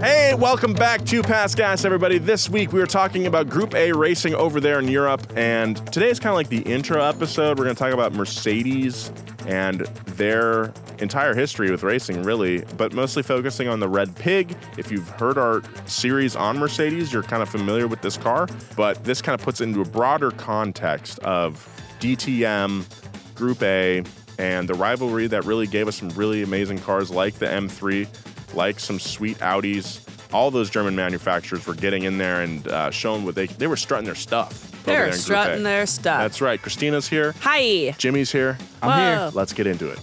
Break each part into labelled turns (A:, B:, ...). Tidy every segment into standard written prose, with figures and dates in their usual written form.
A: Hey, welcome back to Past Gas, everybody. This week we were talking about Group A racing over there in Europe, and today is kind of like the intro episode. We're going to talk about Mercedes and their entire history with racing, really, but mostly focusing on the Red Pig. If you've heard our series on Mercedes, you're kind of familiar with this car, but this kind of puts it into a broader context of DTM, Group A, and the rivalry that really gave us some really amazing cars like the M3, like some sweet Audis. All those German manufacturers were getting in there and showing what they were strutting their stuff.
B: They were strutting their stuff.
A: That's right. Christina's here.
B: Hi.
A: Jimmy's here.
B: I'm here.
A: Let's get into it.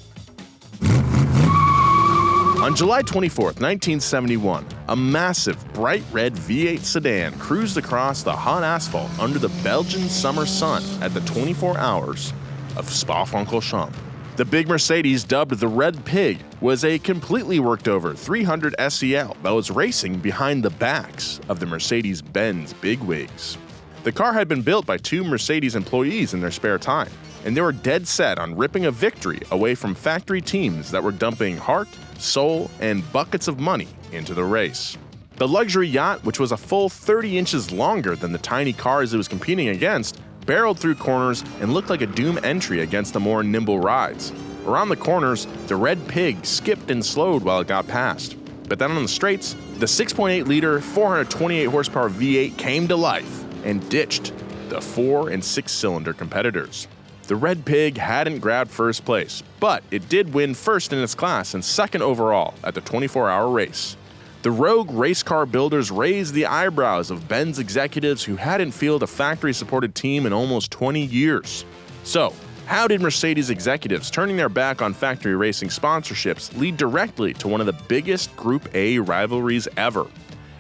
A: On July 24th, 1971, a massive bright red V8 sedan cruised across the hot asphalt under the Belgian summer sun at the 24 hours of Spa-Francorchamps. The big Mercedes, dubbed the Red Pig, was a completely worked over 300 SEL that was racing behind the backs of the Mercedes-Benz bigwigs. The car had been built by two Mercedes employees in their spare time, and they were dead set on ripping a victory away from factory teams that were dumping heart, soul, and buckets of money into the race. The luxury yacht, which was a full 30 inches longer than the tiny cars it was competing against, barreled through corners and looked like a Doom entry against the more nimble rides. Around the corners, the Red Pig skipped and slowed while it got past. But then on the straights, the 6.8-liter, 428 horsepower V8 came to life and ditched the 4- and 6-cylinder competitors. The Red Pig hadn't grabbed first place, but it did win first in its class and second overall at the 24-hour race. The rogue race car builders raised the eyebrows of Benz executives who hadn't fielded a factory-supported team in almost 20 years. So, how did Mercedes executives turning their back on factory racing sponsorships lead directly to one of the biggest Group A rivalries ever?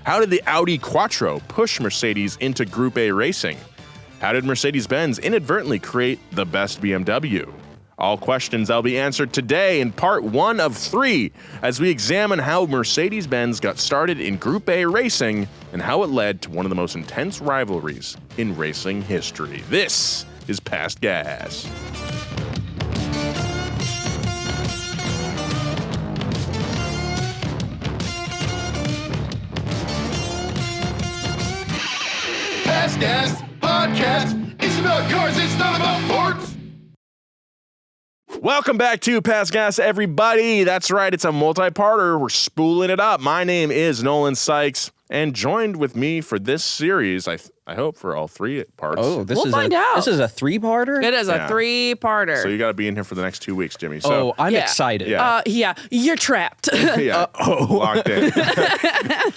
A: How did the Audi Quattro push Mercedes into Group A racing? How did Mercedes-Benz inadvertently create the best BMW? All questions that'll be answered today in part 1 of 3 as we examine how Mercedes-Benz got started in Group A racing and how it led to one of the most intense rivalries in racing history. This is Past Gas.
C: Past Gas Podcast. It's about cars, it's not about forts.
A: Welcome back to Past Gas, everybody. That's right, it's a multi-parter. We're spooling it up. My name is Nolan Sykes, and joined with me for this series, I hope for all 3 parts.
D: Oh,
B: We'll find out.
D: This is a 3-parter?
B: It is
A: Yeah.
B: a 3-parter.
A: So you got to be in here for the next 2 weeks, Jimmy. So,
D: Oh, I'm
B: Yeah.
D: excited.
A: Yeah.
B: You're trapped.
A: yeah, locked in.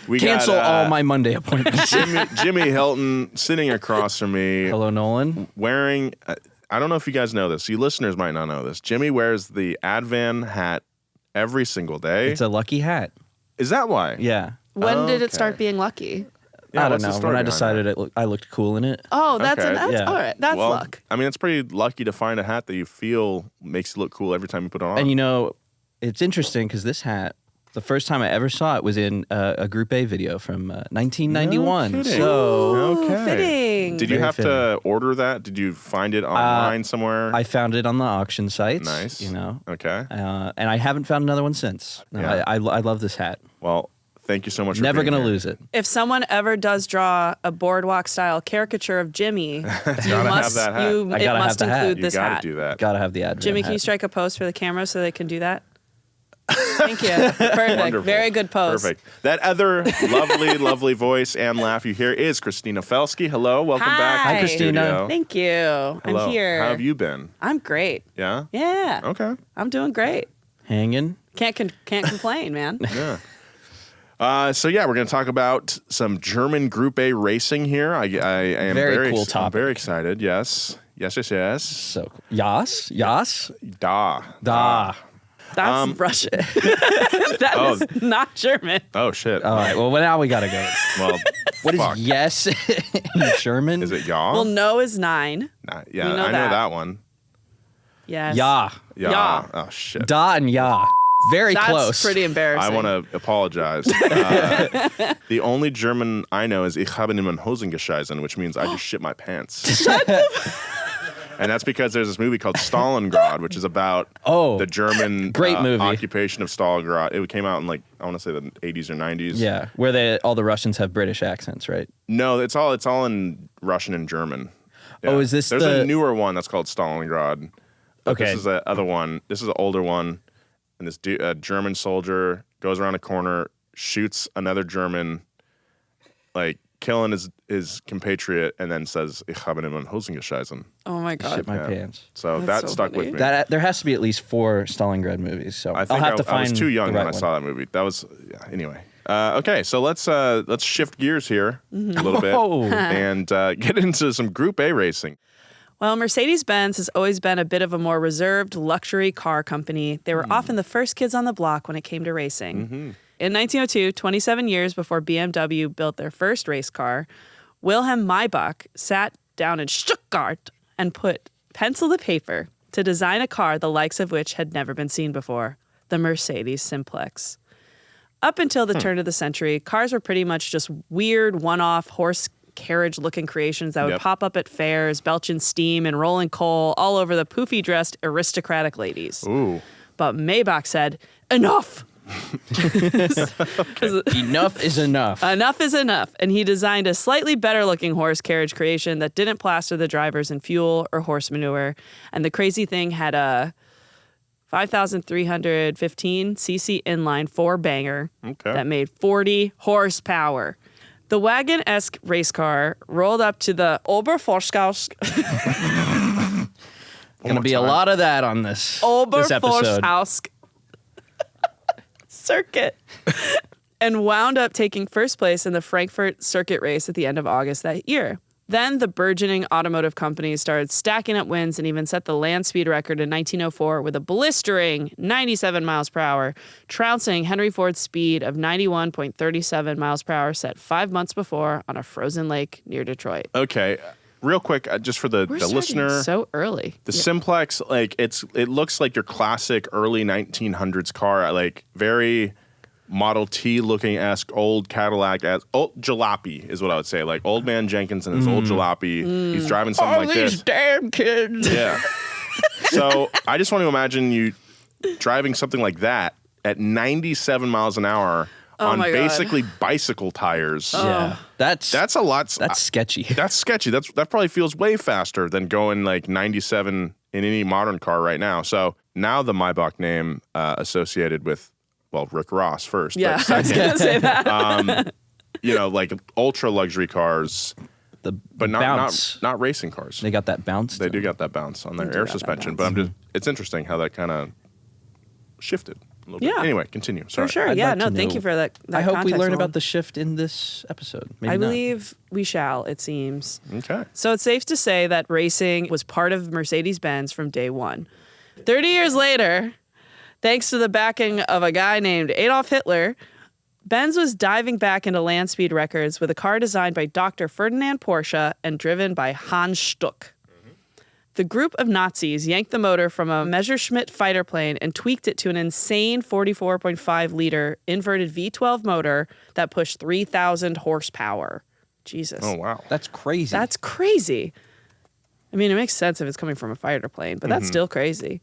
A: We
D: Cancel
A: got,
D: all my Monday appointments.
A: Jimmy Hilton sitting across from me,
D: Hello, Nolan.
A: wearing. I don't know if you guys know this. You listeners might not know this. Jimmy wears the Advan hat every single day.
D: It's a lucky hat.
A: Is that why?
D: Yeah.
B: When did
A: Okay.
B: it start being lucky?
A: Yeah,
D: I don't
A: what's the
D: know.
A: story
D: When I
A: behind
D: decided I looked cool in it.
B: Oh, that's
A: Okay.
D: Yeah.
B: all right. That's
A: Well,
B: luck.
A: I mean, it's pretty lucky to find a hat that you feel makes you look cool every time you put it on.
D: And you know, it's interesting because this hat, the first time I ever saw it was in a Group A video from 1991.
A: No kidding.
D: So
A: okay.
B: Fitting.
A: Did you
D: Very
A: have to order that? Did you find it online somewhere?
D: I found it on the auction sites.
A: Nice.
D: You know.
A: Okay.
D: And I haven't found another one since. No,
A: Yeah.
D: I love this hat.
A: Well, thank you so much.
D: Never
A: for being
D: gonna
A: here.
D: lose it.
B: If someone ever does draw a boardwalk style caricature of Jimmy, you
A: Gotta have that hat.
B: it
D: I gotta
B: must
D: have the hat.
B: include
A: You
B: this
A: got
B: hat.
A: to do that.
D: Gotta have the ad.
B: Jimmy, can you strike a pose for the camera so they can do that? Thank you. Perfect.
A: Wonderful.
B: Very good pose.
A: Perfect. That other lovely, lovely voice and laugh you hear is Christina Felsky. Hello, welcome back.
B: Hi.
A: to the
D: Christina.
A: studio.
B: Thank you.
A: Hello.
B: I'm here.
A: How have you been?
B: I'm great.
A: Yeah.
B: Yeah.
A: Okay.
B: I'm doing great.
D: Hanging.
B: Can't complain, man.
A: Yeah. So yeah, we're going to talk about some German Group A racing here. I am
D: Very cool
A: I'm
D: topic.
A: very excited. Yes.
D: So Yas.
A: Da.
B: That's Russian. That is not German.
A: Oh shit.
D: All right. Well, now we gotta go.
A: Well,
D: What is
A: fuck.
D: yes in German?
A: Is it ja?
B: Well, no is 9.
A: Nah, yeah,
B: we know
A: I know
B: that.
A: that one.
B: Yes.
D: Ja.
A: Ja.
B: Ja.
A: Oh shit.
D: Da and ja. Very
B: That's
D: close.
B: pretty embarrassing.
A: I want to apologize. The only German I know is Ich habe in meinen Hosen gescheißen, which means I just shit my pants. And that's because there's this movie called Stalingrad, which is about the German
D: great movie.
A: occupation of Stalingrad. It came out in I want to say the 80s or 90s.
D: Yeah, where all the Russians have British accents, right?
A: No, it's all in Russian and German. Yeah.
D: Oh, is this
A: There's a newer one that's called Stalingrad.
D: Okay.
A: This is the other one. This is an older one. And this German soldier goes around a corner, shoots another German, killing his compatriot, and then says, "Ich habe einen Hosen geschissen."
B: Oh my God.
D: Shit my pants.
A: So
B: That's
A: that
B: so
A: stuck
B: funny.
A: with me.
D: There has to be at least 4 Stalingrad movies. So
A: I think
D: I'll have to find.
A: I was too young
D: the right
A: when I
D: one.
A: saw that movie. That was anyway. Okay, so let's shift gears here a little bit
D: Oh.
A: and get into some Group A racing.
B: Well, Mercedes-Benz has always been a bit of a more reserved luxury car company. They were often the first kids on the block when it came to racing. In 1902, 27 years before BMW built their first race car, Wilhelm Maybach sat down in Stuttgart and put pencil to paper to design a car the likes of which had never been seen before, the Mercedes Simplex. Up until the turn of the century, cars were pretty much just weird one-off horse carriage-looking creations that would pop up at fairs, belching steam and rolling coal all over the poofy-dressed aristocratic ladies.
A: Ooh.
B: But Maybach said, enough!
D: Enough is enough.
B: Enough is enough. And he designed a slightly better-looking horse carriage creation that didn't plaster the drivers in fuel or horse manure. And the crazy thing had a 5,315 cc inline 4-banger that made 40 horsepower. The wagon-esque race car rolled up to the Oberforsthaus
D: Going to be a lot of that on this episode.
B: Oberforsthaus circuit and wound up taking first place in the Frankfurt circuit race at the end of August that year. Then the burgeoning automotive companies started stacking up wins and even set the land speed record in 1904 with a blistering 97 miles per hour, trouncing Henry Ford's speed of 91.37 miles per hour set 5 months before on a frozen lake near Detroit.
A: Okay, real quick, just for the
B: We're starting
A: listener.
B: so early.
A: The Simplex, it looks like your classic early 1900s car, very Model T looking esque old Cadillac, old jalopy is what I would say, like old man Jenkins and his old jalopy. He's driving something like this.
D: Damn kids.
A: Yeah. So I just want to imagine you driving something like that at 97 miles an hour on
B: my God.
A: basically bicycle tires.
D: Yeah. That's
A: That's a lot.
D: That's sketchy.
A: That's sketchy. That probably feels way faster than going 97 in any modern car right now. So now the Maybach name associated with, Rick Ross first.
B: Yeah,
A: But
B: I was going to say that.
A: ultra luxury cars, but
D: bounce.
A: not racing cars.
D: They got that bounce.
A: They do got that bounce on their
B: do
A: air
B: got that
A: suspension.
B: bounce.
A: But it's interesting how that kind of shifted a little bit.
B: Yeah.
A: Anyway, continue. Sorry.
B: For sure.
D: I'd
B: yeah,
D: like
B: no,
D: to
B: thank
D: know.
B: you for that.
D: I hope we
B: context,
D: learn
B: Nolan.
D: about the shift in this episode. Maybe
B: I
D: not.
B: believe we shall, it seems.
A: Okay.
B: So it's safe to say that racing was part of Mercedes-Benz from day one. 30 years later, thanks to the backing of a guy named Adolf Hitler, Benz was diving back into land speed records with a car designed by Dr. Ferdinand Porsche and driven by Hans Stuck. The group of Nazis yanked the motor from a Messerschmitt fighter plane and tweaked it to an insane 44.5-liter inverted V12 motor that pushed 3,000 horsepower. Jesus.
A: Oh, wow.
D: That's crazy.
B: That's crazy. I mean, it makes sense if it's coming from a fighter plane, but that's still crazy.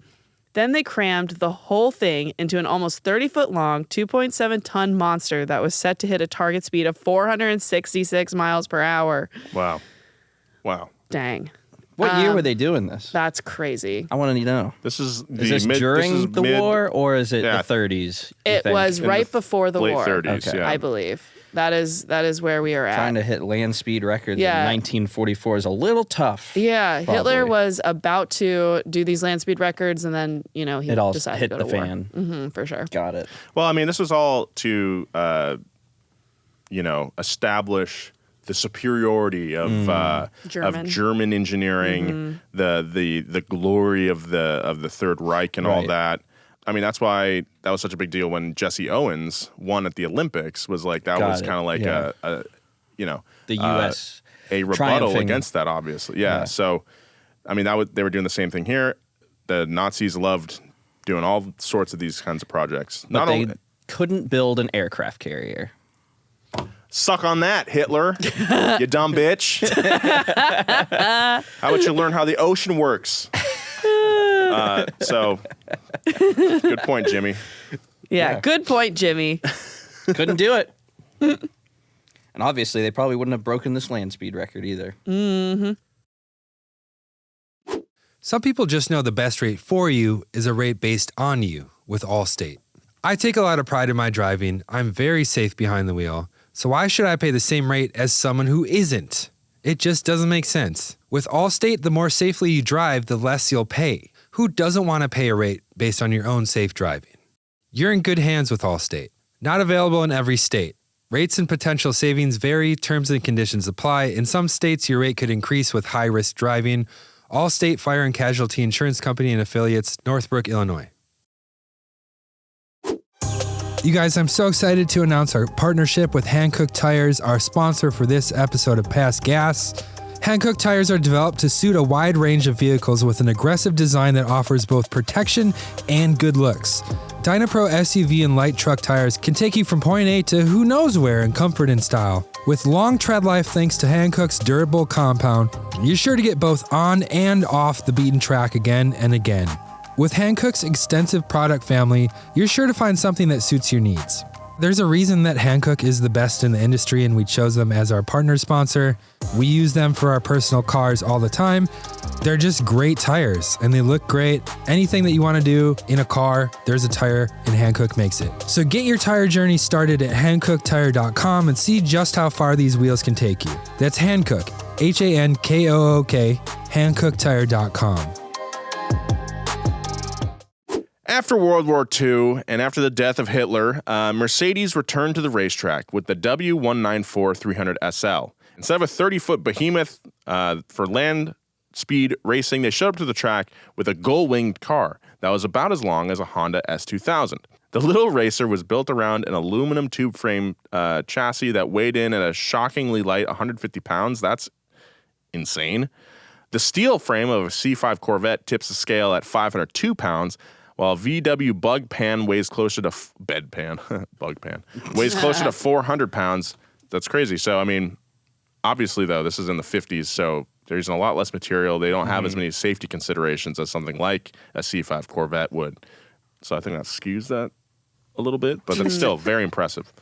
B: Then they crammed the whole thing into an almost 30-foot-long, 2.7-ton monster that was set to hit a target speed of 466 miles per hour.
A: Wow.
B: Dang.
D: What year were they doing this?
B: That's crazy.
D: I want to know.
A: This is
D: Is this during the war or is it
A: Yeah.
D: the 30s? you
B: It
D: think?
B: was
A: In
B: right
A: the
B: before the
A: late
B: war,
A: 30s,
D: Okay.
A: yeah.
B: I believe. That is where we are at.
D: Trying to hit land speed records
B: Yeah.
D: in 1944 is a little tough.
B: Yeah, Hitler
D: Probably.
B: was about to do these land speed records, and then he
D: It all
B: decided
D: hit
B: to go
D: the
B: to war.
D: fan.
B: For sure.
D: Got it.
A: Well, I mean, this was all to, establish the superiority of German engineering, the glory of the Third Reich, and all
D: Right.
A: that. I mean, that's why that was such a big deal when Jesse Owens won at the Olympics. Was like that
D: Got
A: was
D: it.
A: kind of like
D: Yeah. The U.S.
A: a rebuttal
D: triumphing.
A: against that, obviously. Yeah.
D: Yeah.
A: So, I mean, they were doing the same thing here. The Nazis loved doing all sorts of these kinds of projects.
D: But they couldn't build an aircraft carrier.
A: Suck on that, Hitler, you dumb bitch. How about you learn how the ocean works? So, good point, Jimmy.
B: Yeah, good point, Jimmy.
D: Couldn't do it. And obviously, they probably wouldn't have broken this land speed record either.
B: Mm-hmm.
E: Some people just know the best rate for you is a rate based on you with AllState. I take a lot of pride in my driving. I'm very safe behind the wheel. So why should I pay the same rate as someone who isn't? It just doesn't make sense. With AllState, the more safely you drive, the less you'll pay. Who doesn't want to pay a rate based on your own safe driving? You're in good hands with AllState. Not available in every state. Rates and potential savings vary, terms and conditions apply. In some states, your rate could increase with high-risk driving. AllState Fire and Casualty Insurance Company and Affiliates, Northbrook, Illinois. You guys, I'm so excited to announce our partnership with Hankook Tires, our sponsor for this episode of Past Gas. Hankook Tires are developed to suit a wide range of vehicles with an aggressive design that offers both protection and good looks. Dynapro SUV and light truck tires can take you from point A to who knows where in comfort and style. With long tread life thanks to Hankook's durable compound, you're sure to get both on and off the beaten track again and again. With Hankook's extensive product family, you're sure to find something that suits your needs. There's a reason that Hankook is the best in the industry and we chose them as our partner sponsor. We use them for our personal cars all the time. They're just great tires and they look great. Anything that you want to do in a car, there's a tire and Hankook makes it. So get your tire journey started at hankooktire.com and see just how far these wheels can take you. That's Hankook, Hankook, hankooktire.com.
A: After World War II and after the death of Hitler, Mercedes returned to the racetrack with the W194 300 SL. Instead of a 30-foot behemoth for land speed racing, they showed up to the track with a gull-winged car that was about as long as a Honda S2000. The little racer was built around an aluminum tube frame chassis that weighed in at a shockingly light 150 pounds. That's insane. The steel frame of a C5 Corvette tips the scale at 502 pounds, while VW Bug Pan weighs closer to Bug Pan weighs closer to 400 pounds. That's crazy. So, I mean, obviously, though, this is in the 50s, so they're using a lot less material. They don't have as many safety considerations as something like a C5 Corvette would. So I think that skews that a little bit, but that's still very impressive.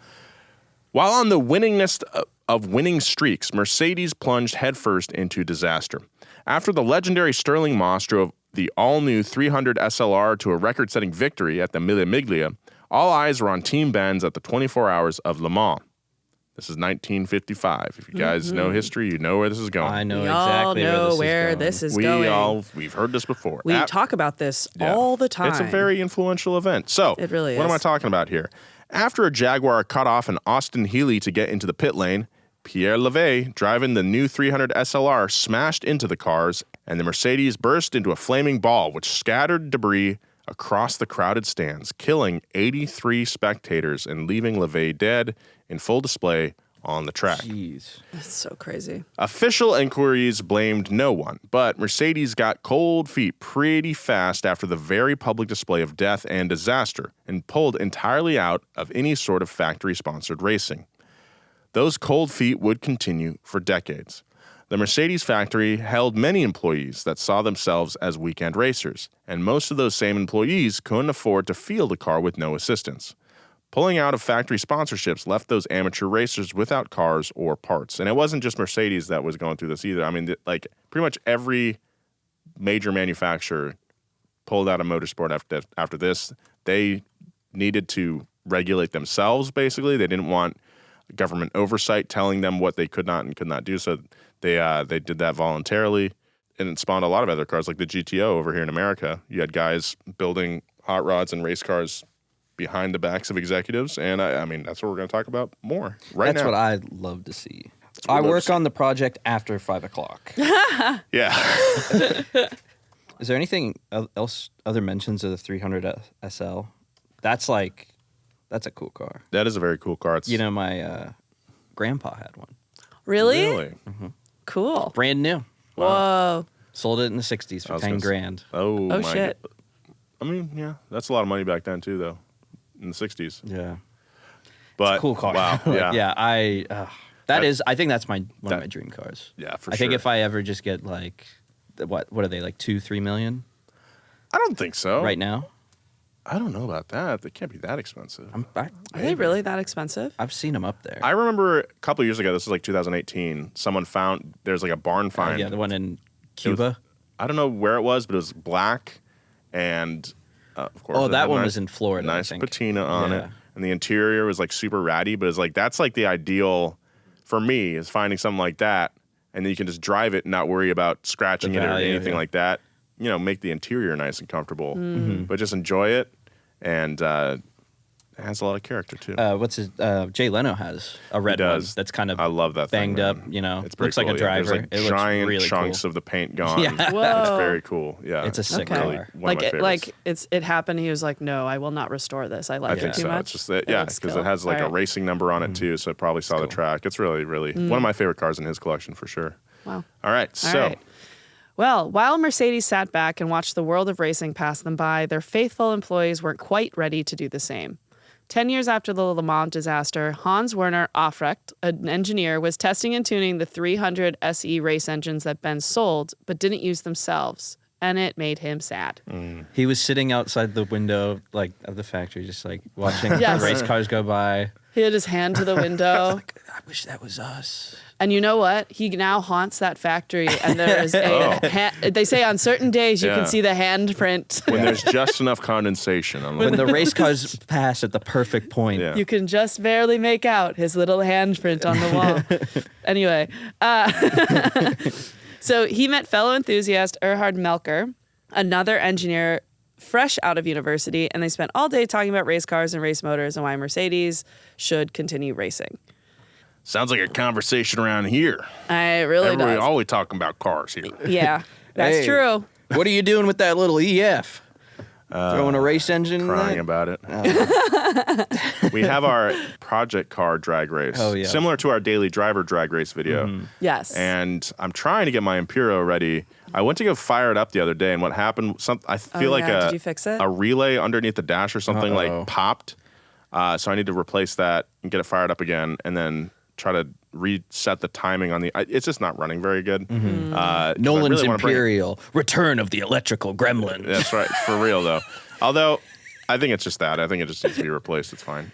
A: While on the winningest of winning streaks, Mercedes plunged headfirst into disaster. After the legendary Sterling Moss drove the all-new 300 SLR to a record-setting victory at the Migl, all eyes were on Team Benz at the 24 Hours of Le Mans. This is 1955. If you guys know history, you know where this is going.
D: I know
B: We
D: exactly
B: all know
D: where
B: this is going.
A: We've heard this before.
B: We talk about this all the time.
A: It's a very influential event. So,
B: It really
A: what am I
B: is.
A: talking about here? After a Jaguar cut off an Austin Healey to get into the pit lane, Pierre Levay, driving the new 300 SLR, smashed into the cars, and the Mercedes burst into a flaming ball, which scattered debris across the crowded stands, killing 83 spectators and leaving Levay dead in full display on the track.
D: Jeez.
B: That's so crazy.
A: Official inquiries blamed no one, but Mercedes got cold feet pretty fast after the very public display of death and disaster and pulled entirely out of any sort of factory-sponsored racing. Those cold feet would continue for decades. The Mercedes factory held many employees that saw themselves as weekend racers, and most of those same employees couldn't afford to field a car with no assistance. Pulling out of factory sponsorships left those amateur racers without cars or parts. And it wasn't just Mercedes that was going through this either. I mean, like pretty much every major manufacturer pulled out of motorsport after this. They needed to regulate themselves, basically. They didn't want government oversight telling them what they could not and could not do. So they did that voluntarily. And it spawned a lot of other cars, like the GTO over here in America. You had guys building hot rods and race cars behind the backs of executives, and I mean that's what we're going to talk about more right now.
D: That's what I'd love to see. I work on the project after 5 o'clock.
A: Yeah.
D: Is there anything else, other mentions of the 300 SL? That's a cool car.
A: That is a very cool car. It's,
D: My grandpa had one.
B: Really?
D: Mm-hmm.
B: Cool.
D: Brand new.
B: Whoa.
D: Sold it in the 60s for 10 grand.
A: Oh my
B: shit.
A: God. I mean, yeah, that's a lot of money back then too, though, in the 60s.
D: Yeah.
A: But
D: Cool car.
A: Wow. Yeah.
D: yeah. I think that's one of my dream cars.
A: Yeah, for
D: I
A: sure.
D: think if I ever just get like, what are they, like 2-3 million
A: I don't think so.
D: right now?
A: I don't know about that. They can't be that expensive.
B: Are they really that expensive?
D: I've seen them up there.
A: I remember a couple years ago, this was like 2018, someone found, there's like a barn find.
D: Yeah, the one in Cuba.
A: I don't know where it was, but it was black and, of course.
D: Oh,
A: it
D: that
A: had
D: one
A: nice-
D: was in Florida, I
A: Nice
D: think.
A: patina on
D: Yeah.
A: it. And the interior was like super ratty, but it's like, that's like the ideal for me is finding something like that. And then you can just drive it and not worry about scratching it or
D: value,
A: anything
D: yeah.
A: like that. You know, make the interior nice and comfortable,
D: Mm-hmm.
A: but just enjoy it. And it has a lot of character too.
D: Jay Leno has a red one
A: does.
D: that's kind of
A: I love that thing,
D: banged up,
A: man.
D: you know.
A: It's pretty
D: Looks like
A: cool,
D: a
A: yeah.
D: driver.
A: There's like
D: It looks
A: giant
D: really
A: chunks
D: cool.
A: of the paint gone.
D: Yeah.
A: It's
B: Whoa.
A: very cool. Yeah,
D: It's a sick
B: Okay.
D: car.
A: One of my favorites.
B: It happened. He was like, "No, I will not restore this. I like
A: I
B: it
A: think
B: too
A: so.
B: much."
A: It's just that,
B: It
A: yeah,
B: looks
A: because
B: cool.
A: it has like
B: All
A: a
B: right.
A: racing number on it too, so it probably saw the track. It's really, really one of my favorite cars in his collection for sure.
B: Wow.
A: All right,
B: All
A: so
B: right. Well, while Mercedes sat back and watched the world of racing pass them by, their faithful employees weren't quite ready to do the same. 10 years after the Le Mans disaster, Hans Werner Aufrecht, an engineer, was testing and tuning the 300 SE race engines that Benz sold, but didn't use themselves, and it made him sad.
D: He was sitting outside the window, like of the factory, just like watching
B: Yes.
D: race cars go by.
B: He had his hand to the window.
D: I wish that was us.
B: And you know what? He now haunts that factory, and there is a. They say on certain days you
A: Yeah.
B: can see the handprint.
A: when there's just enough condensation on
D: When
A: the
D: the race cars pass at the perfect point.
A: Yeah.
B: You can just barely make out his little handprint on the wall. Anyway, so he met fellow enthusiast Erhard Melker, another engineer fresh out of university, and they spent all day talking about race cars and race motors and why Mercedes should continue racing.
A: sounds like a conversation around here.
B: I really
A: Everybody
B: does.
A: always talking about cars here.
B: Yeah, that's
D: Hey.
B: true.
D: What are you doing with that little EF? Throwing a race engine in
A: Crying
D: that?
A: about it. We have our project car drag race,
D: Oh, yeah.
A: similar to our daily driver drag race video.
B: Yes.
A: And I'm trying to get my Impero ready. I went to go fire it up the other day, and what happened? I feel like
B: yeah. Did you fix it?
A: a relay underneath the dash or something
D: Uh-oh.
A: like popped. So I need to replace that and get it fired up again, and then try to reset the timing on the. It's just not running very good. 'Cause I
D: Nolan's
A: really wanna bring it-
D: Imperial. Return of the electrical gremlin.
A: That's right, for real though. Although I think it's just that. I think it just needs to be replaced. It's fine.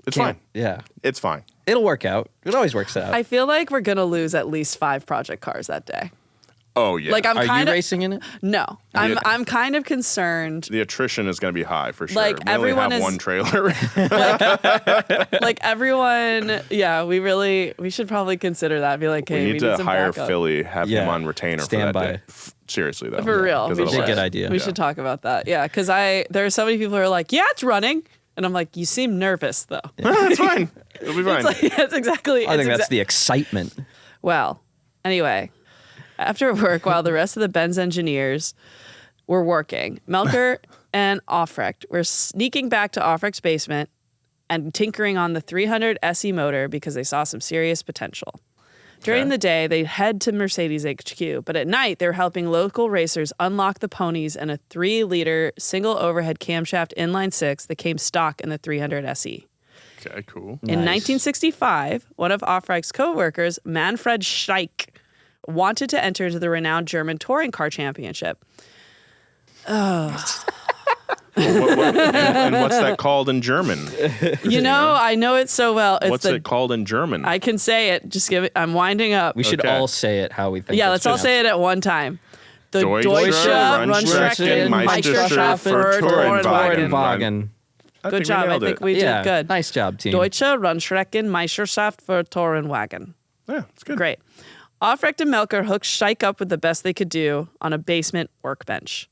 A: It's fine.
D: Yeah.
A: It's fine.
D: It'll work out. It always works out.
B: I feel like we're gonna lose at least 5 project cars that day.
A: Oh yeah.
B: Like I'm
D: Are you
B: kind of
D: racing in it?
B: no. I'm kind of concerned.
A: the attrition is going to be high for sure.
B: Like,
A: we only
B: everyone
A: have
B: is-
A: one trailer.
B: Like everyone, yeah, we should probably consider that. Be like, hey,
A: we need to
B: some
A: hire
B: backup.
A: Philly, have him
D: Yeah.
A: on retainer
D: Stand
A: for that
D: by.
A: day. Seriously though.
B: For real.
A: 'Cause
B: We
A: it'll
B: should.
A: work.
D: Good idea.
B: We
A: Yeah.
B: should talk about that. Yeah, because there are so many people who are like, yeah, it's running, and I'm like, you seem nervous though.
A: It's fine. It'll be fine.
B: It's like, that's exactly.
D: I think
B: it's
D: that's the excitement.
B: Well, anyway, after work, while the rest of the Benz engineers were working, Melker and Aufrecht were sneaking back to Aufrecht's basement and tinkering on the 300 SE motor because they saw some serious potential. During the day, they'd head to Mercedes HQ, but at night, they were helping local racers unlock the ponies in a 3-liter single overhead camshaft inline 6 that came stock in the 300 SE.
A: Okay, cool.
B: In
D: Nice.
B: 1965, one of Aufrecht's co-workers, Manfred Scheich, wanted to enter the renowned German touring car championship.
A: And what's that called in German?
B: You know, I know it so well. It's
A: What's it called in German?
B: I can say it. Just give it. I'm winding up.
D: We should
A: Okay.
D: all say it how we think.
B: Yeah,
D: it's
B: let's all say
D: pronounced.
B: it at one time. The
A: Deutsche
B: Deutsche
A: Rundstrecken
B: Rundstrecken
A: Meisterschaft
B: für
A: Tourenwagen.
B: Tourenwagen.
A: I
B: Good
A: think we
B: job. I
A: nailed
B: think
A: it.
B: we
D: Yeah,
B: did good.
D: nice job, team.
B: Deutsche Rundstrecken Meisterschaft für Tourenwagen.
A: Yeah, it's good.
B: Great. Aufrecht and Melker hooked Scheich up with the best they could do on a basement workbench.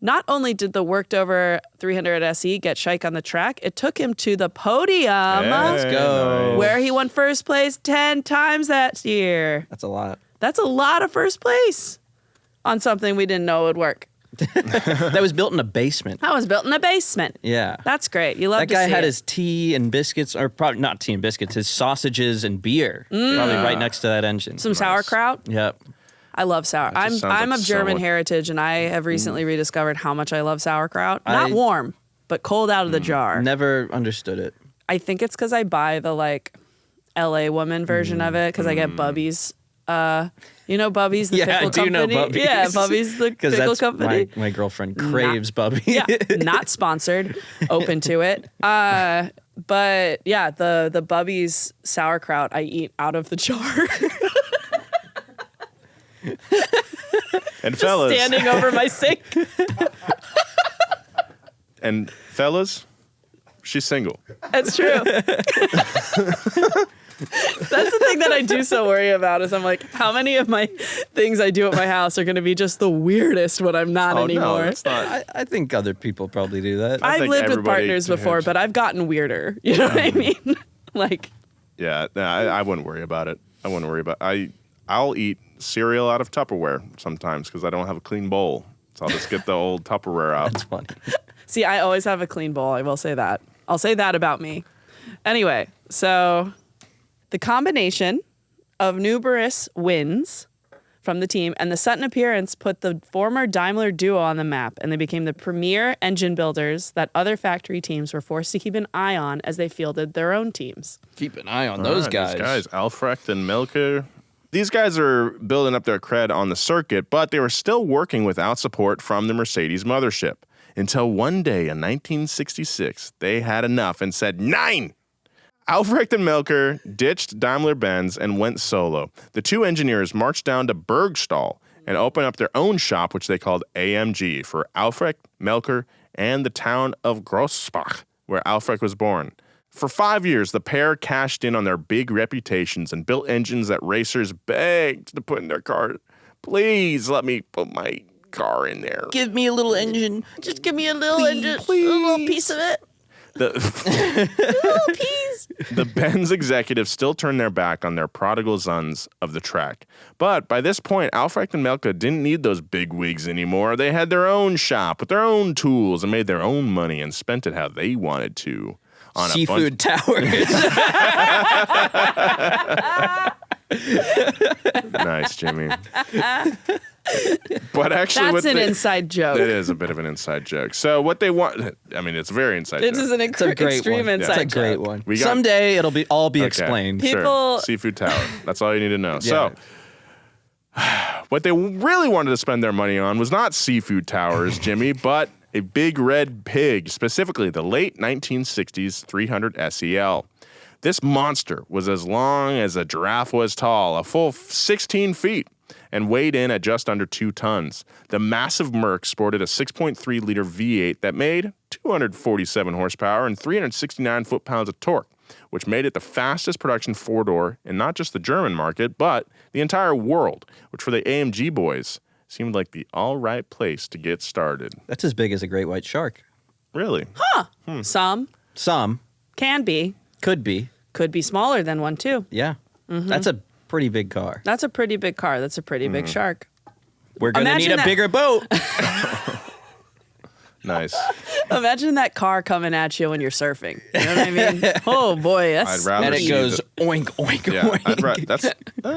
B: Not only did the worked over 300 SE get Scheich on the track, it took him to the podium
A: Let's
D: go.
B: where he won first place 10 times that year.
D: That's a lot.
B: That's a lot of first place on something we didn't know would work.
D: That was built in a basement.
B: That was built in a basement.
D: Yeah.
B: That's great. You love
D: That
B: to
D: guy
B: see
D: had
B: it.
D: his tea and biscuits, or probably not tea and biscuits, his sausages and beer. Probably right next to that engine.
B: Some sauerkraut.
D: Yep.
B: I love sour.
A: That just sounds
B: I'm
A: like
B: of German
A: someone-
B: heritage, and I have recently rediscovered how much I love sauerkraut. Not
D: I-
B: warm, but cold out of the jar.
D: Never understood it.
B: I think it's because I buy the like LA woman version of it because I get Bubby's. You know Bubby's, the pickle company?
D: Yeah, I do know Bubby's.
B: Yeah, Bubby's, the pickle company.
D: My girlfriend craves Bubby.
B: Yeah, not sponsored. Open to it. But yeah, the Bubby's sauerkraut I eat out of the jar.
A: And fellas,
B: standing over my sink.
A: And fellas, she's single.
B: That's true. That's the thing that I do so worry about is I'm like, how many of my things I do at my house are going to be just the weirdest when I'm not anymore?
A: No, it's not.
D: I think other people probably do that.
B: I've
A: think
B: lived with
A: everybody
B: partners before,
A: has.
B: but I've gotten weirder. You know what I mean? Like,
A: Yeah, no, I wouldn't worry about it. I wouldn't worry about I'll eat cereal out of Tupperware sometimes because I don't have a clean bowl. So I'll just get the old Tupperware out.
D: That's funny.
B: see, I always have a clean bowl. I will say that. I'll say that about me. Anyway, so the combination of numerous wins from the team and the Sutton appearance put the former Daimler duo on the map, and they became the premier engine builders that other factory teams were forced to keep an eye on as they fielded their own teams.
D: Keep an eye on
A: All
D: those
A: right,
D: guys.
A: These guys, Albrecht and Melker. These guys are building up their cred on the circuit, but they were still working without support from the Mercedes mothership. Until one day in 1966, they had enough and said, 9! Albrecht and Melker ditched Daimler-Benz and went solo. The two engineers marched down to Bergstall and opened up their own shop, which they called AMG, for Albrecht, Melker, and the town of Grossbach, where Albrecht was born. For 5 years, the pair cashed in on their big reputations and built engines that racers begged to put in their car. Please let me put my car in there.
D: Give me a little engine.
B: Just give me a little engine, a little piece of it.
A: The Benz executives still turned their back on their prodigal sons of the track. But by this point, Albrecht and Melka didn't need those big wigs anymore. They had their own shop with their own tools and made their own money and spent it how they wanted to. On
D: Seafood towers.
A: Nice, Jimmy. But actually,
B: That's an inside joke.
A: It is a bit of an inside joke. So what they want, I mean, it's a very inside
B: This
A: joke.
B: is an
D: It's a great
B: extreme
D: one.
B: inside
D: It's a great
B: joke.
D: one.
A: We got-
D: Someday it'll all be
A: Okay,
D: explained.
B: People-
A: Sure. Seafood Tower. That's all you need to know.
D: Yeah.
A: So what they really wanted to spend their money on was not seafood towers, Jimmy, but a big red pig, specifically the late 1960s 300 SEL. This monster was as long as a giraffe was tall, a full 16 feet, and weighed in at just under 2 tons. The massive Merc sported a 6.3-liter V8 that made 247 horsepower and 369 foot-pounds of torque, which made it the fastest production four-door in not just the German market, but the entire world, which for the AMG boys seemed like the all right place to get started.
D: That's as big as a great white shark.
A: Really?
B: Some
D: Some
B: can be,
D: could be.
B: could be smaller than one too.
D: Yeah. That's a pretty big car.
B: That's a pretty big car. That's a pretty big shark.
D: We're going to
B: Imagine
D: need a
B: that.
D: bigger boat.
A: Nice.
B: Imagine that car coming at you when you're surfing. You know what I mean? Oh boy, that's
A: I'd rather
D: and it
A: see
D: goes
A: the-
D: oink, oink,
A: Yeah,
D: oink.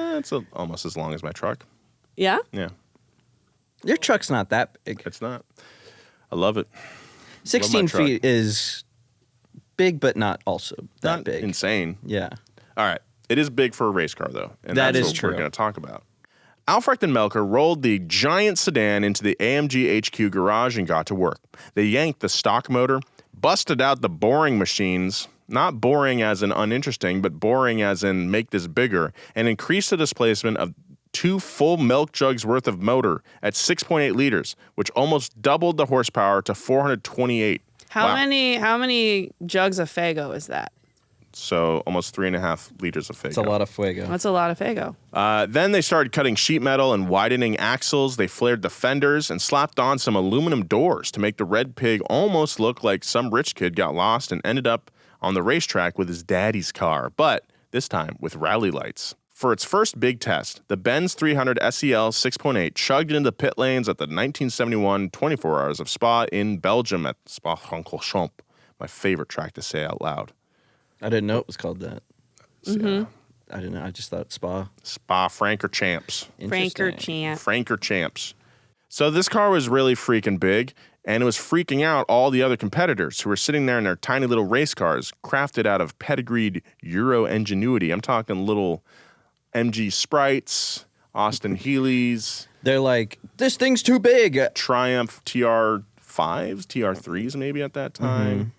A: that's almost as long as my truck.
B: yeah.
A: Yeah,
D: Your truck's not that big.
A: it's not. I love it.
D: 16
A: truck.
D: feet is big, but not also that
A: Not
D: big.
A: insane.
D: Yeah.
A: All right. It is big for a race car, though. And
D: That
A: that's
D: is
A: what
D: true.
A: we're going to talk about. Albrecht and Melker rolled the giant sedan into the AMG HQ garage and got to work. They yanked the stock motor, busted out the boring machines, not boring as in uninteresting, but boring as in make this bigger, and increased the displacement of 2 full milk jugs worth of motor at 6.8 liters, which almost doubled the horsepower to 428.
B: How
A: Wow.
B: many jugs of Fago is that?
A: So almost 3.5 liters of Fago.
D: It's a lot of fuego.
B: That's a lot of Fago.
A: Then they started cutting sheet metal and widening axles. They flared the fenders and slapped on some aluminum doors to make the red pig almost look like some rich kid got lost and ended up on the racetrack with his daddy's car, but this time with rally lights. For its first big test, the Benz 300 SEL 6.8 chugged into pit lanes at the 1971 24 Hours of Spa in Belgium at Spa-Francorchamps, my favorite track to say out loud.
D: I didn't know it was called that.
A: So,
D: I didn't know. I just thought Spa.
A: Spa-Francorchamps.
B: Franker
D: Interesting.
B: Champ.
A: Franker Champs. So this car was really freaking big, And it was freaking out all the other competitors who were sitting there in their tiny little race cars, crafted out of pedigreed Euro ingenuity. I'm talking little MG Sprites, Austin Healey's.
D: They're like, this thing's too big.
A: Triumph TR5s, TR3s maybe at that time.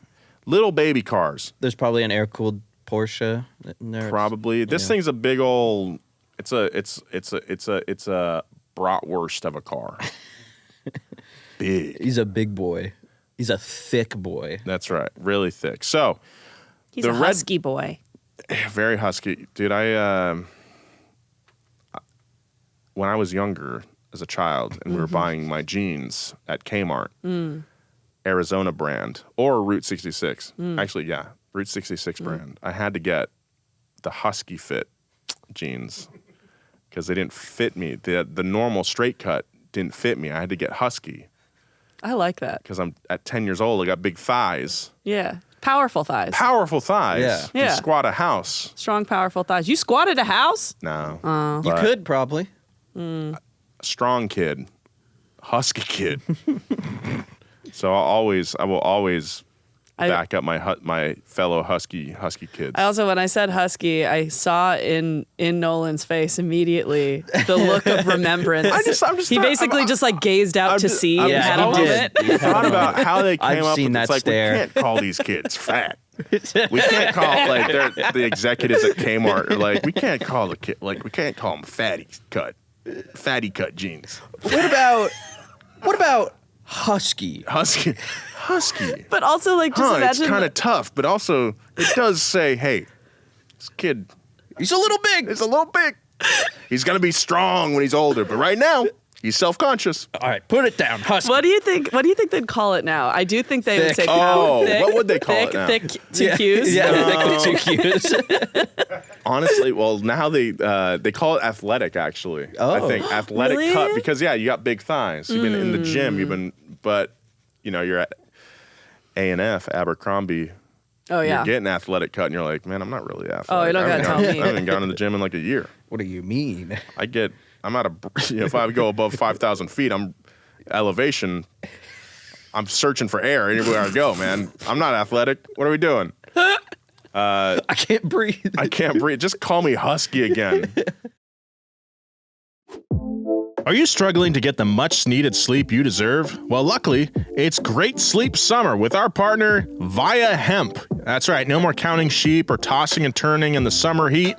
A: Little baby cars.
D: There's probably an air-cooled Porsche in there.
A: Probably. This thing's a big old. It's a bratwurst of a car. Big.
D: He's a big boy. He's a thick boy.
A: That's right. Really thick. So
B: He's a husky boy.
A: very husky, dude. When I was younger as a child and we were buying my jeans at Kmart, Arizona brand or Route 66. Actually, yeah, Route 66 brand. I had to get the Husky fit jeans because they didn't fit me. The normal straight cut didn't fit me. I had to get Husky
B: I like that.
A: because I'm at 10 years old. I got big thighs,
B: Yeah. Powerful thighs.
A: powerful thighs.
D: Yeah.
A: Can
B: Yeah.
A: squat a house.
B: Strong, powerful thighs. You squatted a house?
A: No,
D: You
A: but
D: could probably.
A: strong kid, husky kid. So I will always back up my fellow husky kids.
B: I also, when I said husky, I saw in Nolan's face immediately the look of remembrance. He basically just like gazed out to sea and had a moment.
A: I thought about how they came
D: I've
A: up
D: seen
A: with
D: that
A: it's like
D: stare.
A: we can't call these kids fat. We can't call like the executives at Kmart are like we can't call the kid like we can't call them fatty cut jeans.
D: What about husky?
A: Husky.
B: But also, like, just
A: It's
B: imagine.
A: kind of tough, but also it does say, hey, this kid,
D: He's a little big.
A: he's a little big. He's gonna be strong when he's older, but right now he's self-conscious.
D: All right, put it down, husky.
B: What do you think? What do you think they'd call it now? I do think they would
D: Thick.
B: say
A: Oh,
B: thick,
A: what would they call
B: thick,
A: it now?
B: Thick two Qs.
D: Yeah, thick with 2 Qs.
A: Honestly, well, now they call it athletic. Actually, I
D: Oh.
A: think athletic
B: Really?
A: cut because you got big thighs. You've been in the gym. But you're at A&F Abercrombie.
B: Oh yeah.
A: You're getting athletic cut, and you're like, man, I'm not really athletic.
B: Oh, you don't gotta tell me.
A: I haven't gone to the gym in like a year.
D: What do you mean?
A: I'm out of. If I go above 5,000 feet, I'm elevation. I'm searching for air anywhere I go, man. I'm not athletic. What are we doing?
D: I can't breathe.
A: I can't breathe. Just call me Husky again. Are you struggling to get the much needed sleep you deserve? Well, luckily, it's great sleep summer with our partner, VIIA Hemp. That's right, no more counting sheep or tossing and turning in the summer heat.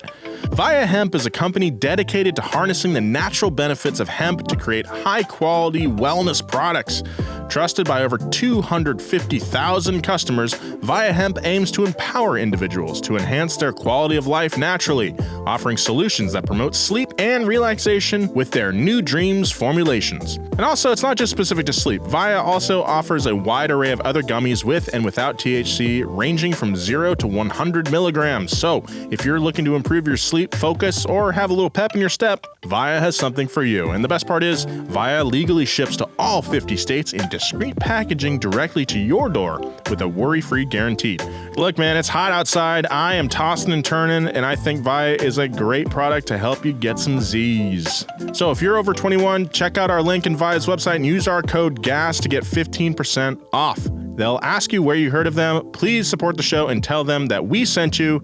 A: VIIA Hemp is a company dedicated to harnessing the natural benefits of hemp to create high-quality wellness products. Trusted by over 250,000 customers, VIIA Hemp aims to empower individuals to enhance their quality of life naturally, offering solutions that promote sleep and relaxation with their New Dreams formulations. And also, it's not just specific to sleep. VIIA also offers a wide array of other gummies with and without THC, ranging from 0 to 100 milligrams. So, if you're looking to improve your sleep, focus, or have a little pep in your step, VIIA has something for you. And the best part is, VIIA legally ships to all 50 states in discreet packaging directly to your door with a worry-free guarantee. Look, man, it's hot outside. I am tossing and turning, and I think VIIA is a great product to help you get some Z's. So if you're over 21, check out our link in VIIA's website and use our code GAS to get 15% off. They'll ask you where you heard of them. Please support the show and tell them that we sent you.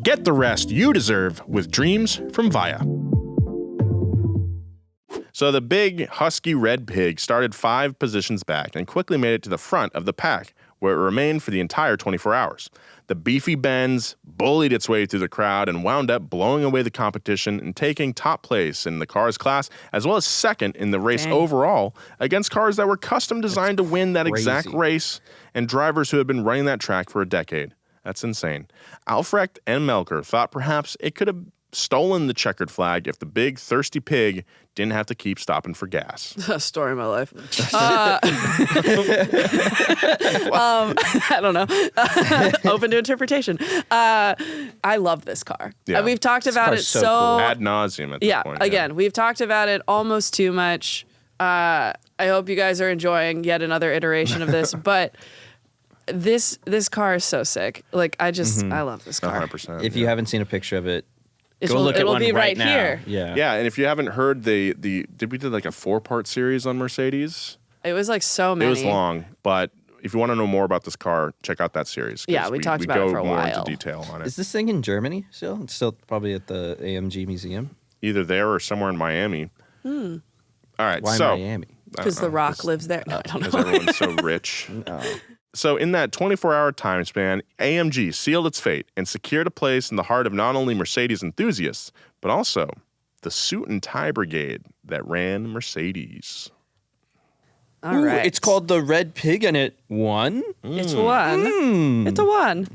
A: Get the rest you deserve with dreams from VIIA. So the big husky red pig started 5 positions back and quickly made it to the front of the pack, where it remained for the entire 24 hours. The beefy Benz bullied its way through the crowd and wound up blowing away the competition and taking top place in the cars class, as well as second in the race overall against cars that were custom designed to win that exact race and drivers who had been running that track for a decade. That's insane. Alfrecht and Melker thought perhaps it could have stolen the checkered flag if the big thirsty pig didn't have to keep stopping for gas.
B: Story of my life. I don't know. Open to interpretation. I love this car.
A: Yeah.
B: We've talked about it
D: car's so cool.
A: Ad nauseum at this point.
B: Again, we've talked about it almost too much. I hope you guys are enjoying yet another iteration of this, but this car is so sick. Like, I love this car.
A: 100%.
D: If you haven't seen a picture of it,
B: It
D: go
B: will,
D: look
B: it
D: at
B: will
D: one
B: be right
D: now.
B: here.
D: Yeah.
A: Yeah, and if you haven't heard did we do like a 4-part series on Mercedes?
B: It was like so many.
A: It was long, but if you want to know more about this car, check out that series. 'Cause
B: Yeah, we talked about it for a
A: go more
B: while.
A: into detail on it.
D: Is this thing in Germany still? It's still probably at the AMG Museum.
A: Either there or somewhere in Miami. All right,
D: Why
A: so
D: Miami?
B: Because The Rock lives there. No, I don't
A: because
B: know.
A: everyone's so rich. So in that 24-hour time span, AMG sealed its fate and secured a place in the heart of not only Mercedes enthusiasts, but also the suit and tie brigade that ran Mercedes.
B: All right.
D: It's called the Red Pig and it won?
B: It's one. It's a one.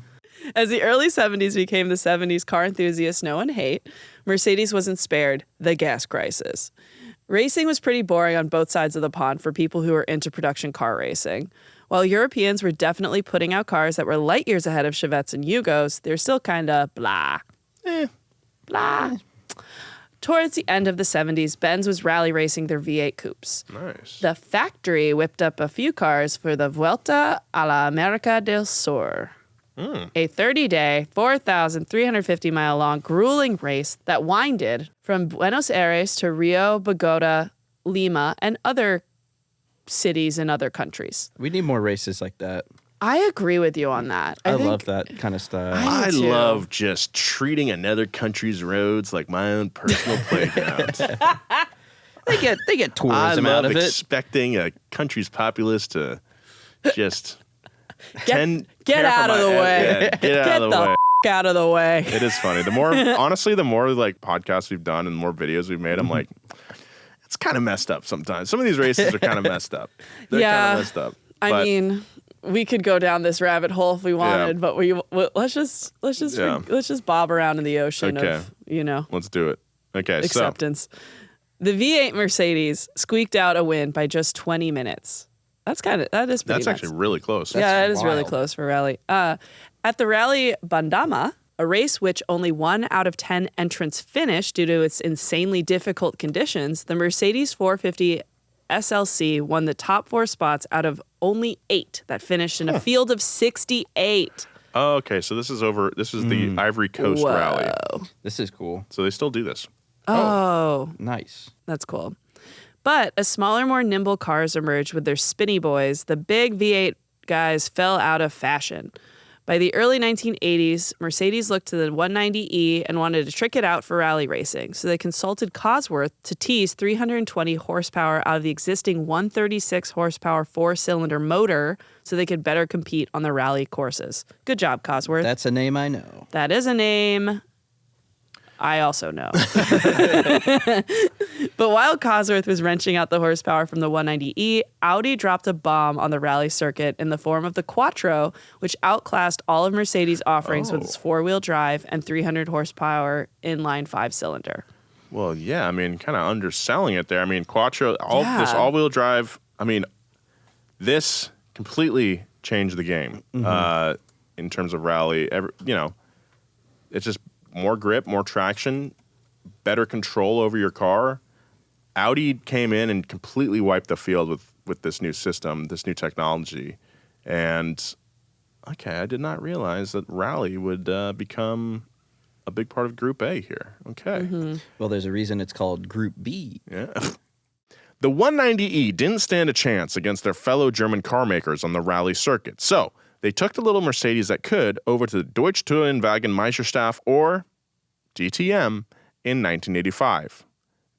B: As the early 70s became the 70s car enthusiasts know and hate, Mercedes wasn't spared the gas crisis. Racing was pretty boring on both sides of the pond for people who were into production car racing. While Europeans were definitely putting out cars that were light years ahead of Chevettes and Yugos, they're still kind of blah. Blah. Towards the end of the 70s, Benz was rally racing their V8 coupes.
A: Nice.
B: The factory whipped up a few cars for the Vuelta a la America del Sur, a 30-day, 4,350-mile-long grueling race that winded from Buenos Aires to Rio, Bogota, Lima, and other cities in other countries.
D: We need more races like that.
B: I agree with you on that.
D: I
B: think
D: love that kind of style.
A: I
B: too.
A: love just treating another country's roads like my own personal playground.
D: They get
A: I
D: tourism out
A: love
D: of it.
A: expecting a country's populace to just
B: Get
A: care
B: out
A: for
B: of the
A: my-
B: way.
A: yeah, get out of the way.
B: Out of the way.
A: It is funny. The more, honestly, the more like podcasts we've done and the more videos we've made, I'm like, it's kind of messed up sometimes. Some of these races are kind of messed up. They're
B: Yeah.
A: kind of messed up.
B: I
A: But
B: mean, we could go down this rabbit hole if we wanted, but let's just bob around in the ocean
A: Okay.
B: of, you know,
A: let's do it. Okay,
B: acceptance. The V8 Mercedes squeaked out a win by just 20 minutes. That is pretty
A: that's
B: nuts.
A: actually really close.
B: Yeah, that is really
D: wild.
B: close for rally. At the Rally Bandama, a race which only 1 out of 10 entrants finished due to its insanely difficult conditions, the Mercedes 450 SLC won the top 4 spots out of only 8 that finished in a field of 68.
A: Oh, okay, so this is the Ivory Coast
B: Whoa.
A: Rally.
D: This is cool.
A: So they still do this.
B: Oh,
D: Nice.
B: that's cool. But as smaller, more nimble cars emerged with their spinny boys, the big V8 guys fell out of fashion. By the early 1980s, Mercedes looked to the 190E and wanted to trick it out for rally racing, so they consulted Cosworth to tease 320 horsepower out of the existing 136 horsepower 4-cylinder motor so they could better compete on the rally courses. Good job, Cosworth.
D: That's a name I know.
B: That is a name I also know. But while Cosworth was wrenching out the horsepower from the 190E, Audi dropped a bomb on the rally circuit in the form of the Quattro, which outclassed all of Mercedes' offerings with its 4-wheel drive and 300 horsepower inline 5-cylinder.
A: Well, yeah, I mean, kind of underselling it there. I mean, Quattro, this
B: Yeah.
A: all-wheel drive, I mean, this completely changed the game in terms of rally. It's just more grip, more traction, better control over your car. Audi came in and completely wiped the field with this new system, this new technology. And, okay, I did not realize that rally would become a big part of Group A here. Okay.
D: Well, there's a reason it's called Group B.
A: Yeah. The 190E didn't stand a chance against their fellow German car makers on the rally circuit. So they took the little Mercedes that could over to the Deutsche Tourenwagen Meisterschaft, or DTM, in 1985.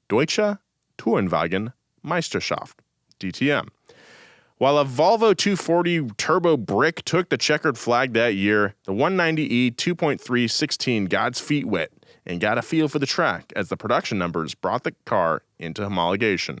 A: Deutsche Tourenwagen Meisterschaft, DTM. While a Volvo 240 Turbo Brick took the checkered flag that year, the 190E 2.3 16 got its feet wet and got a feel for the track as the production numbers brought the car into homologation.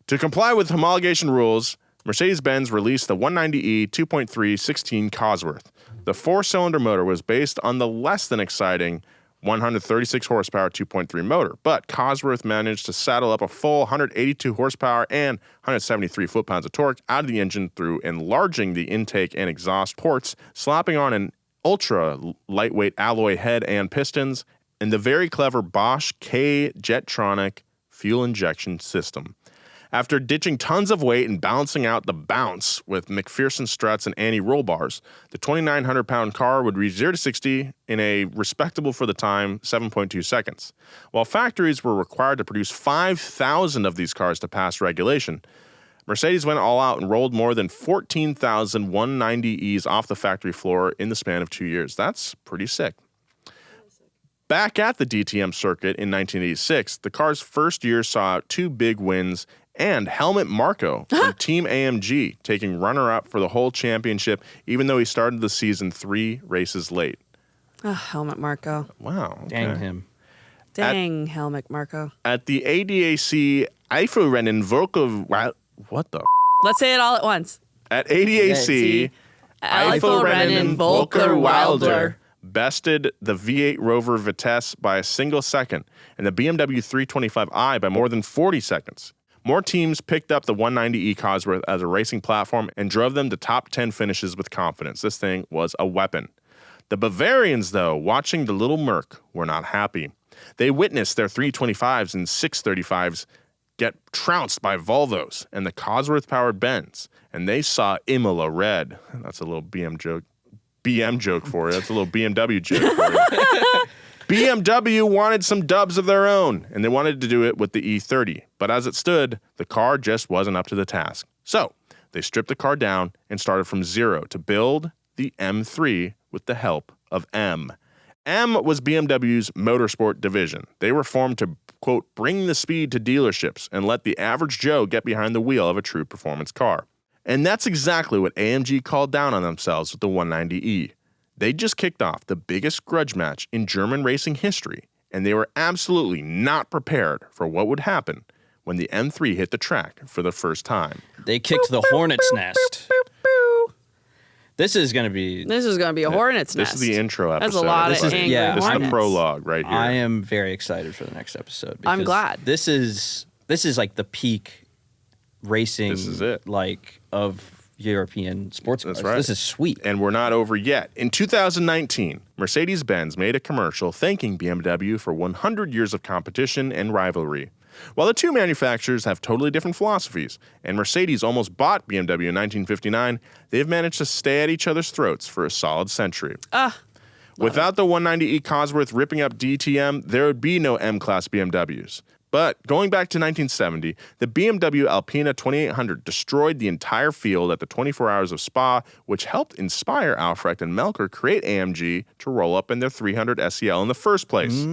A: To comply with homologation rules, Mercedes-Benz released the 190E 2.3 16 Cosworth. The 4-cylinder motor was based on the less than exciting 136 horsepower 2.3 motor, but Cosworth managed to saddle up a full 182 horsepower and 173 foot-pounds of torque out of the engine through enlarging the intake and exhaust ports, slapping on an ultra-lightweight alloy head and pistons, and the very clever Bosch K Jetronic fuel injection system. After ditching tons of weight and balancing out the bounce with McPherson struts and anti-roll bars, the 2,900-pound car would reach 0 to 60 in a respectable for the time 7.2 seconds. While factories were required to produce 5,000 of these cars to pass regulation, Mercedes went all out and rolled more than 14,000 190Es off the factory floor in the span of 2 years. That's pretty sick. Back at the DTM circuit in 1986, the car's first year saw out 2 big wins and Helmut Marko from Team AMG taking runner-up for the whole championship, even though he started the season 3 races late.
B: Oh, Helmut Marko.
A: Wow. Okay.
D: Dang him.
B: Dang, Helmut Marko.
A: At the ADAC Eifelrennen Volker... What the...
B: Let's say it all at once.
A: At ADAC,
B: Eifelrennen Volker Wilder
A: bested the V8 Rover Vitesse by a single second and the BMW 325i by more than 40 seconds. More teams picked up the 190E Cosworth as a racing platform and drove them to top 10 finishes with confidence. This thing was a weapon. The Bavarians, though, watching the little Merc, were not happy. They witnessed their 325s and 635s get trounced by Volvos and the Cosworth-powered Benz, and they saw Imola red. That's a little BM joke for you. That's a little BMW joke for you. BMW wanted some dubs of their own, and they wanted to do it with the E30. But as it stood, the car just wasn't up to the task. So they stripped the car down and started from zero to build the M3 with the help of M. M was BMW's motorsport division. They were formed to, quote, bring the speed to dealerships and let the average Joe get behind the wheel of a true performance car. And that's exactly what AMG called down on themselves with the 190E. They just kicked off the biggest grudge match in German racing history, and they were absolutely not prepared for what would happen when the M3 hit the track for the first time.
D: They kicked the hornet's nest. This is going to be
B: a hornet's nest.
A: This is the intro episode.
B: That's a lot of angry
A: This is
B: hornets.
A: the prologue right here.
D: I am very excited for the next episode.
B: I'm glad.
D: This is like the peak racing.
A: This is it.
D: Like of European sports cars.
A: That's right.
D: This is sweet.
A: And we're not over yet. In 2019, Mercedes-Benz made a commercial thanking BMW for 100 years of competition and rivalry. While the two manufacturers have totally different philosophies, and Mercedes almost bought BMW in 1959, they've managed to stay at each other's throats for a solid century. Without the 190E Cosworth ripping up DTM, there would be no M-Class BMWs. But going back to 1970, the BMW Alpina 2800 destroyed the entire field at the 24 Hours of Spa, which helped inspire Alfrecht and Melker create AMG to roll up in their 300 SEL in the first place.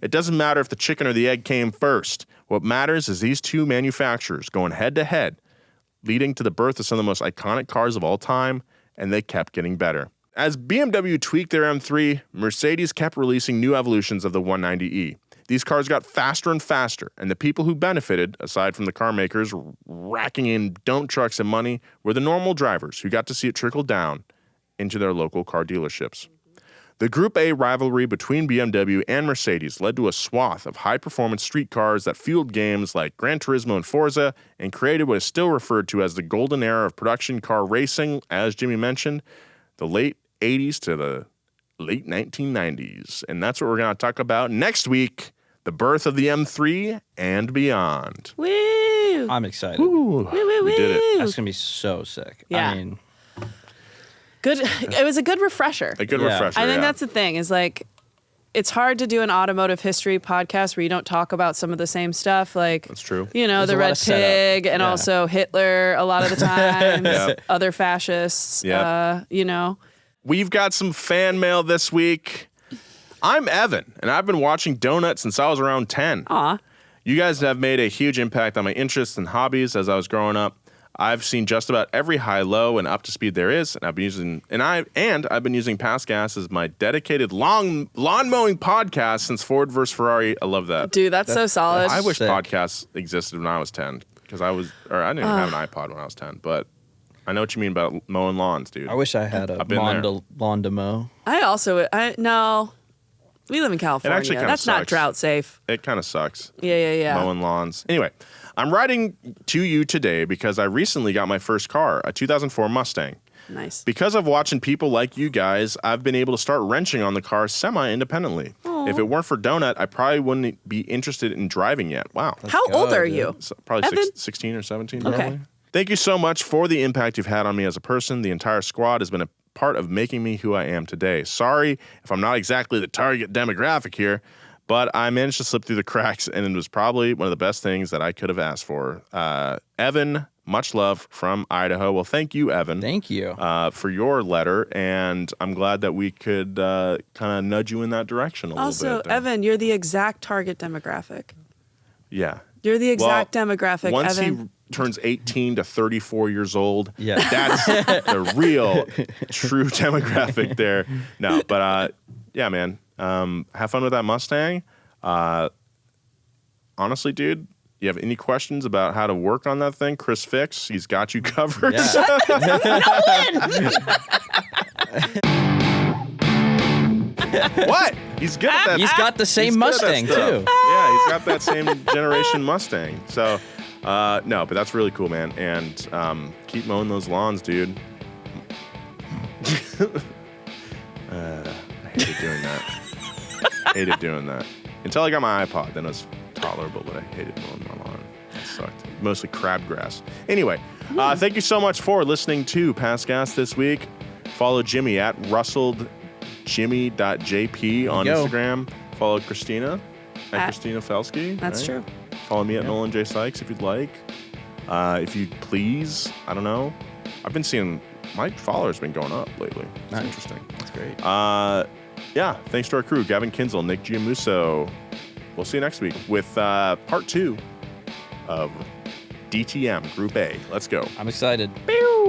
A: It doesn't matter if the chicken or the egg came first. What matters is these two manufacturers going head-to-head, leading to the birth of some of the most iconic cars of all time, and they kept getting better. As BMW tweaked their M3, Mercedes kept releasing new evolutions of the 190E. These cars got faster and faster, and the people who benefited, aside from the car makers racking in dump trucks and money, were the normal drivers who got to see it trickle down into their local car dealerships. The Group A rivalry between BMW and Mercedes led to a swath of high-performance street cars that fueled games like Gran Turismo and Forza and created what is still referred to as the golden era of production car racing, as Jimmy mentioned, the late 80s to the late 1990s. And that's what we're going to talk about next week. The birth of the M3 and beyond.
B: Woo!
D: I'm excited.
B: Woo, woo,
A: We did it.
D: That's going to be so sick.
B: Yeah.
D: I mean,
B: Good. It was a good refresher.
A: A good
D: Yeah.
A: refresher.
B: I think
A: yeah.
B: that's the thing is like, it's hard to do an automotive history podcast where you don't talk about some of the same stuff. Like,
A: That's true.
B: You know,
D: There's
B: the
D: a lot
B: Red
D: of setup.
B: Pig and
D: Yeah.
B: also Hitler a lot of the times,
A: Yep.
B: other fascists,
A: Yep.
B: you know.
A: We've got some fan mail this week. I'm Evan, and I've been watching Donuts since I was around 10.
B: Aw.
A: You guys have made a huge impact on my interests and hobbies as I was growing up. I've seen just about every high, low, and up to speed there is, and I've been using Past Gas as my dedicated lawn mowing podcast since Ford vs. Ferrari. I love that.
B: Dude, that's so solid.
A: I wish
D: sick.
A: podcasts existed when I was 10 because I didn't even have an iPod when I was 10, but I know what you mean about mowing lawns, dude.
D: I wish I had a
A: I've been there.
D: lawn to mow.
B: No. We live in California.
A: actually kinda
B: That's not
A: sucks.
B: drought safe.
A: It kind of sucks.
B: Yeah.
A: Mowing lawns. Anyway, I'm writing to you today because I recently got my first car, a 2004 Mustang.
B: Nice.
A: Because of watching people like you guys, I've been able to start wrenching on the car semi-independently. If it weren't for Donut, I probably wouldn't be interested in driving yet. Wow.
B: How
D: go,
B: old are
D: dude.
B: you?
A: So probably
B: Evan?
A: 16 or 17
B: Okay.
A: probably. Thank you so much for the impact you've had on me as a person. The entire squad has been a part of making me who I am today. Sorry if I'm not exactly the target demographic here, but I managed to slip through the cracks, and it was probably one of the best things that I could have asked for. Evan, much love from Idaho. Well, thank you, Evan.
D: Thank you.
A: For your letter, and I'm glad that we could kind of nudge you in that direction a little bit.
B: Also, Evan, you're the exact target demographic.
A: Yeah.
B: You're the exact demographic,
A: once
B: Evan.
A: he turns 18 to 34 years old,
D: Yeah.
A: that's the real, true demographic there. No, but yeah, man, have fun with that Mustang. Honestly, dude, you have any questions about how to work on that thing? Chris Fix, he's got you covered.
D: Yeah.
A: What? He's good at that.
D: He's got the same
A: He's good at that
D: Mustang,
A: stuff.
D: too.
A: Yeah, he's got that same generation Mustang. So, no, but that's really cool, man. And keep mowing those lawns, dude. I hated doing that. Until I got my iPod, then it was tolerable, but I hated mowing my lawn. That sucked. Mostly crabgrass. Anyway, thank you so much for listening to Past Gas this week. Follow Jimmy at russelledjimmy.jp on
D: Go.
A: Instagram. Follow Christina at
B: At-
A: Christina Felsky.
B: That's
A: right?
B: true.
A: Follow me at Nolan J. Sykes if you'd like. If you'd please, I don't know. I've been seeing my followers been going up lately. It's
D: Nice.
A: interesting.
D: That's great.
A: Yeah, thanks to our crew, Gavin Kinzel, Nick Giamuso. We'll see you next week with part 2 of DTM Group A. Let's go.
D: I'm excited.
B: Pew!